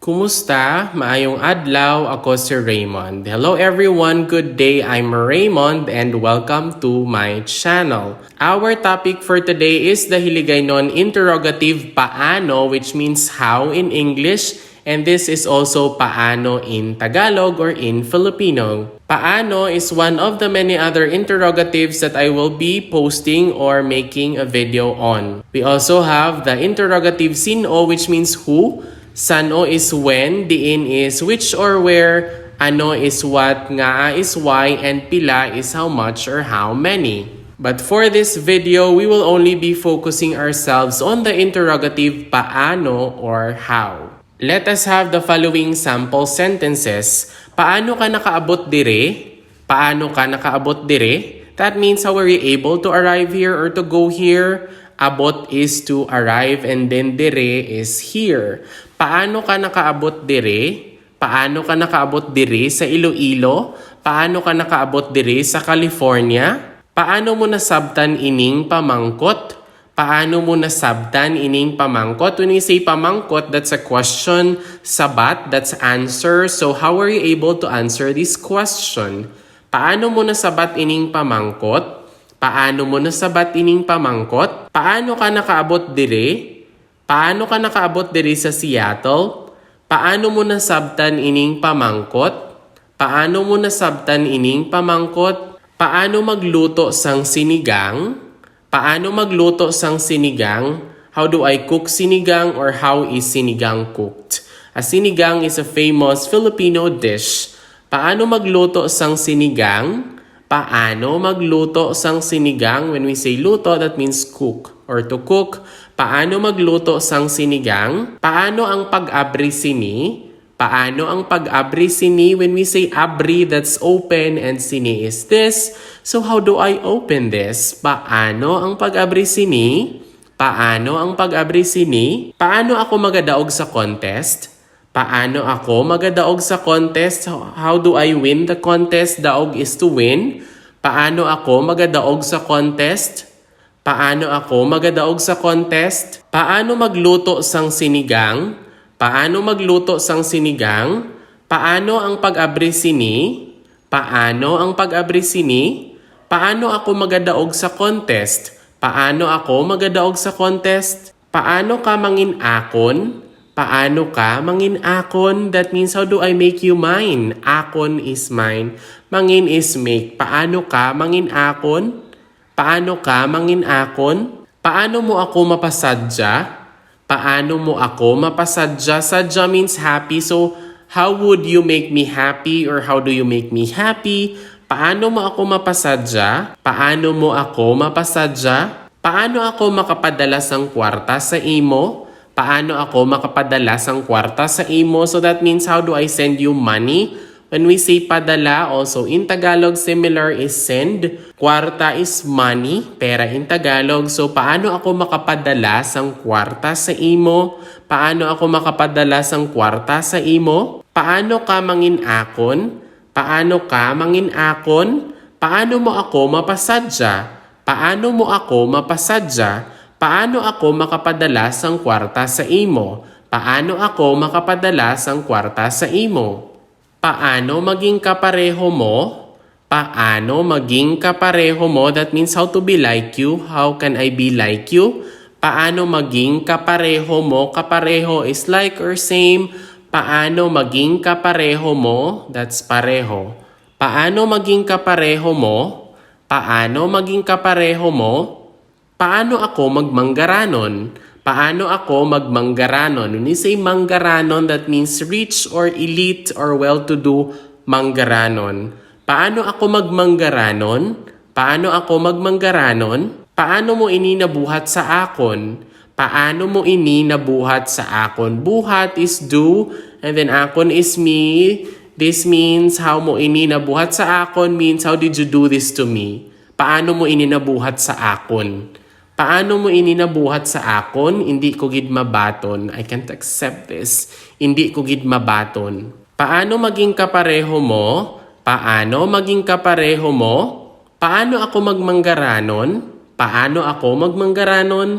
Kumusta? Maayong adlaw, ako si Raymond. Hello everyone, good day. I'm Raymond and welcome to my channel. Our topic for today is the Hiligaynon interrogative paano, which means how in English, and this is also paano in Tagalog or in Filipino. Paano is one of the many other interrogatives that I will be posting or making a video on. We also have the interrogative sino, which means who. Sano is when, diin is which or where, ano is what, nga is why, and pila is how much or how many. But for this video, we will only be focusing ourselves on the interrogative paano or how. Let us have the following sample sentences. Paano ka nakaabot dire? Paano ka nakaabot dire? That means how were you able to arrive here or to go here? Abot is to arrive and then dire is here. Paano ka nakaabot dire? Paano ka nakaabot dire sa Iloilo? Paano ka nakaabot dire sa California? Paano mo nasabtan ining pamangkot? Paano mo nasabtan ining pamangkot? When we say pamangkot, that's a question. Sabat, that's answer. So how are you able to answer this question? Paano mo nasabat ining pamangkot? Paano mo nasabat ining pamangkot? Paano ka nakaabot dire? Paano ka nakaabot diri sa Seattle? Paano mo nasabtan ining pamangkot? Paano mo nasabtan ining pamangkot? Paano magluto sang sinigang? Paano magluto sang sinigang? How do I cook sinigang or how is sinigang cooked? A sinigang is a famous Filipino dish. Paano magluto sang sinigang? Paano magluto sang sinigang? When we say luto, that means cook or to cook. Paano magluto sang sinigang? Paano ang pag-abri sini? Paano ang pag-abri sini? When we say abri, that's open and sini is this. So how do I open this? Paano ang pag-abri sini? Paano ang pag-abri sini? Paano ako magadaog sa contest? Paano ako magadaog sa contest? How do I win the contest? Daog is to win. Paano ako magadaog sa contest? Paano ako magadaog sa contest? Paano magluto sang sinigang? Paano magluto sang sinigang? Paano ang pag-abri sini? Paano ang pag-abri sini? Paano ako magadaog sa contest? Paano ako magadaog sa contest? Paano ka mangin akon? Paano ka mangin akon? That means how do I make you mine? Akon is mine. Mangin is make. Paano ka mangin akon? Paano ka mangin akon? Paano mo ako mapasadya? Paano mo ako mapasadya? Sadya means happy. So, how would you make me happy or how do you make me happy? Paano mo ako mapasadya? Paano mo ako mapasadya? Paano ako makapadala sang kwarta sa imo? Paano ako makapadala sang kwarta sa imo? So that means how do I send you money? When we say padala, also in Tagalog, similar is send. Kwarta is money, pera in Tagalog. So, paano ako makapadala sang kwarta sa imo? Paano ako makapadala sang kwarta sa imo? Paano ka mangin akon? Paano ka mangin akon? Paano mo ako mapasadya? Paano mo ako mapasadya? Paano ako makapadala sang kwarta sa imo? Paano ako makapadala sang kwarta sa imo? Paano maging kapareho mo? Paano maging kapareho mo? That means how to be like you. How can I be like you? Paano maging kapareho mo? Kapareho is like or same. Paano maging kapareho mo? That's pareho. Paano maging kapareho mo? Paano maging kapareho mo? Paano ako magmanggaranon? Paano ako magmanggaranon? When you say manggaranon, that means rich or elite or well-to-do manggaranon. Paano ako magmanggaranon? Paano ako magmanggaranon? Paano mo ini nabuhat sa akon? Paano mo ini nabuhat sa akon? Buhat is do, and then akon is me. This means how mo ini nabuhat sa akon means how did you do this to me? Paano mo ini nabuhat sa akon? Paano mo ini nabuhat sa akon? Hindi ko gid mabaton. I can't accept this. Hindi ko gid mabaton. Paano maging kapareho mo? Paano maging kapareho mo? Paano ako magmanggaranon? Paano ako magmanggaranon?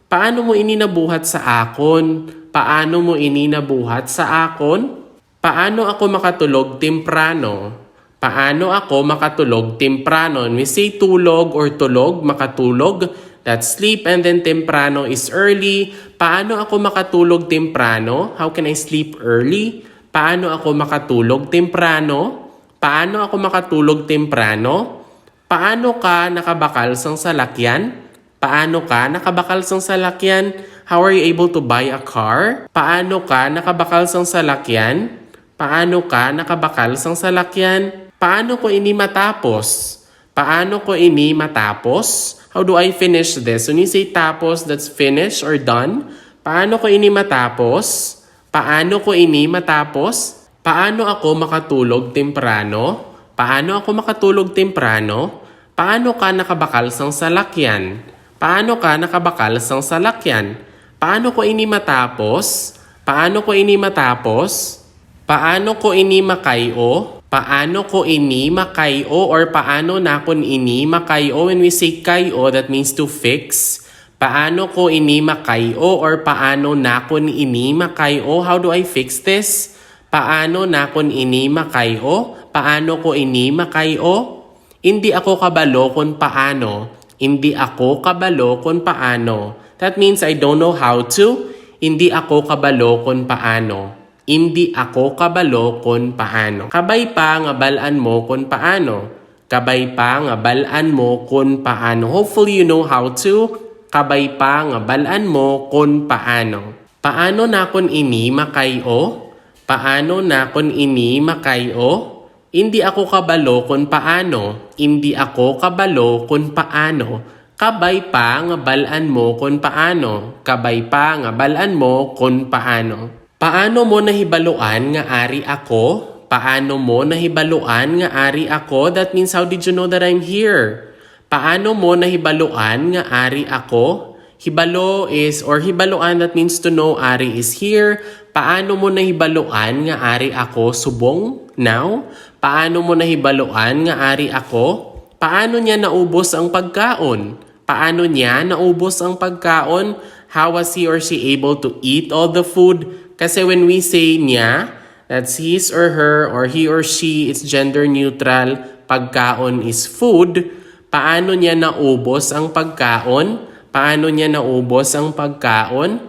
Paano mo ini nabuhat sa akon? Paano mo ini nabuhat sa akon? Paano ako makatulog temprano? Paano ako makatulog temprano? When we say tulog or tulog, makatulog, that's sleep, and then temprano is early. Paano ako makatulog temprano? How can I sleep early? Paano ako makatulog temprano? Paano ako makatulog temprano? Paano ka nakabakal sang salakyan? Paano ka nakabakal sang salakyan? How are you able to buy a car? Paano ka nakabakal sang salakyan? Paano ka nakabakal sang salakyan? Paano ko ini matapos? Paano ko ini matapos? How do I finish this? When you say tapos, that's finish or done. Paano ko ini matapos? Paano ko ini matapos? Paano ako makatulog temprano? Paano ako makatulog temprano? Paano ka nakabakal sang salakyan? Paano ka nakabakal sang salakyan? Paano ko ini matapos? Paano ko ini matapos? Paano ko ini makayo? Paano ko ini makayo or paano na kun ini makayo? When we say kayo, that means to fix. Paano ko ini makayo or paano na kun ini makayo? How do I fix this? Paano na kun ini makayo? Paano ko ini makayo? Hindi ako kabalo kung paano. Hindi ako kabalo kung paano. That means I don't know how to. Hindi ako kabalo kung paano. Hindi ako kabalo kung paano. Kabay pa nga balaan mo kung paano. Kabay pa nga balaan mo kung paano. Hopefully you know how to. Kabay pa nga balaan mo kung paano. Paano na kun ini makayo? Paano na kun ini makayo? Hindi ako kabalo kung paano. Hindi ako kabalo kung paano. Kabay pa nga balaan mo kung paano. Kabay pa nga balaan mo kung paano. Paano mo nahibaluan nga ari ako? Paano mo nahibaluan nga ari ako? That means how did you know that I'm here? Paano mo nahibaluan nga ari ako? Hibalo is, or hibaluan, that means to know ari is here. Paano mo nahibaluan nga ari ako? Subong? Now? Paano mo nahibaluan nga ari ako? Paano niya naubos ang pagkaon? Paano niya naubos ang pagkaon? How was he or she able to eat all the food? Kasi when we say niya, that's his or her or he or she, it's gender neutral. Pagkaon is food. Paano niya naubos ang pagkaon? Paano niya naubos ang pagkaon?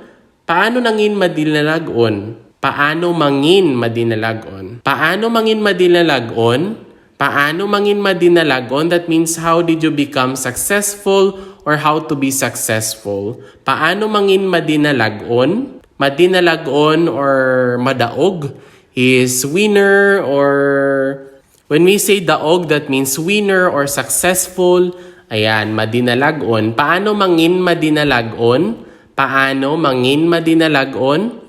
Paano nangin madinalagon? Paano mangin madinalagon? Paano mangin madinalagon? Paano mangin madinalagon? That means how did you become successful or how to be successful? Paano mangin madinalagon? Madinalagon or madaog is winner, or when we say daog, that means winner or successful. Ayan, madinalagon. Paano mangin madinalagon? Paano mangin madinalagon?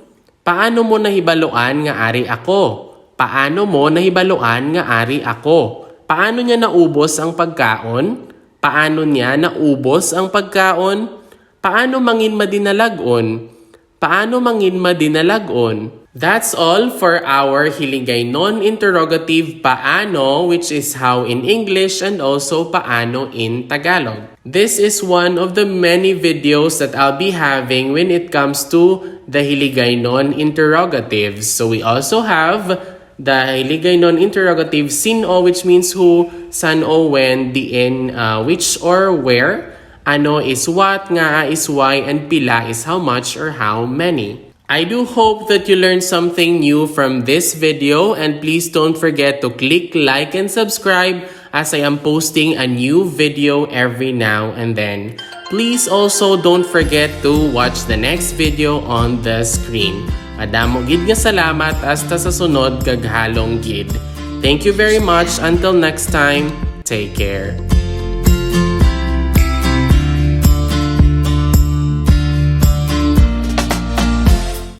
Paano mo nahibaluan nga ari ako? Paano mo nahibaluan nga ari ako? Paano niya naubos ang pagkaon? Paano niya naubos ang pagkaon? Paano mangin madinalagon? Paano mangin madinalagon? That's all for our Hiligay non-interrogative paano, which is how in English, and also paano in Tagalog. This is one of the many videos that I'll be having when it comes to the Hiligay non-interrogatives. So we also have the Hiligay non-interrogative sino, which means who, san o when, diin, which or where, ano is what, nga is why, and pila is how much or how many. I do hope that you learned something new from this video, and please don't forget to click like and subscribe as I am posting a new video every now and then. Please also don't forget to watch the next video on the screen. Madamo gid nga salamat hasta sa sunod kag halong gid. Thank you very much. Until next time, take care.